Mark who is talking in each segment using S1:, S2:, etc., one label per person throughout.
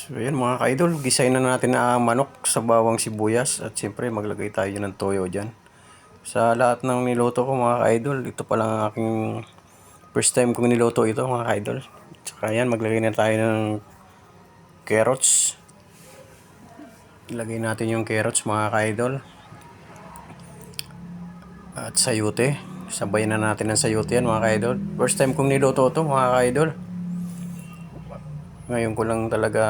S1: So ayan mga ka-idol, gisayin na natin na manok sa bawang sibuyas at siyempre maglagay tayo ng toyo dyan. Sa lahat ng niluto ko mga ka-idol, ito pa lang ang aking first time kong niluto ito mga ka-idol. Tsaka yan, maglagay na tayo ng carrots. Ilagay natin yung carrots mga ka-idol. At sayote. Sabay na natin ng sayote yan mga ka-idol. First time kong niluto ito mga ka-idol. Ngayon ko lang talaga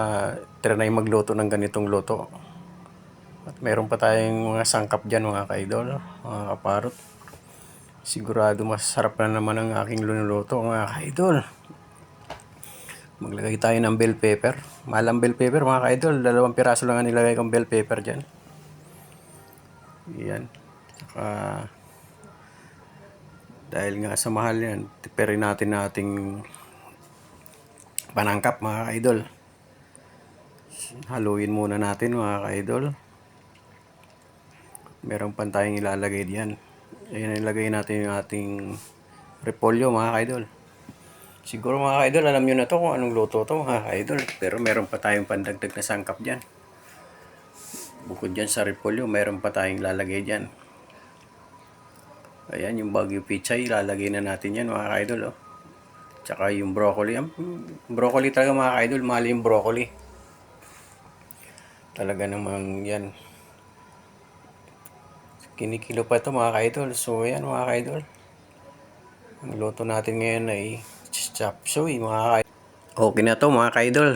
S1: trinay magluto ng ganitong luto. At meron pa tayong mga sangkap dyan mga ka-idol, mga kaparot. Sigurado masarap na naman ang aking lunuluto mga ka-idol. Maglagay tayo ng bell pepper. Mahal ang bell pepper mga ka-idol. 2 piraso lang ang nilagay kong bell pepper dyan. Yan. Saka dahil nga sa mahal yan, tipirin natin ating panangkap mga ka-idol. Haluin muna natin mga ka-idol. Meron pa tayong ilalagay diyan. Ayan, ilagay natin yung ating repolyo mga ka-idol. Siguro mga ka-idol, alam nyo na to kung anong luto to mga ka-idol. Pero meron pa tayong pandagdag na sangkap dyan. Bukod dyan sa repolyo, meron pa tayong lalagay dyan. Ayan, yung Baguio Pichay, ilalagay na natin yan mga ka-idol. Oh. Tsaka yung broccoli. Broccoli talaga mga ka-idol, mahal yung broccoli. Talaga namang yan. Kinikilo pa ito mga ka-idol. So ayan mga ka-idol. Ang luto natin ngayon ay chop suey mga ka-idol. Okay na to mga ka-idol.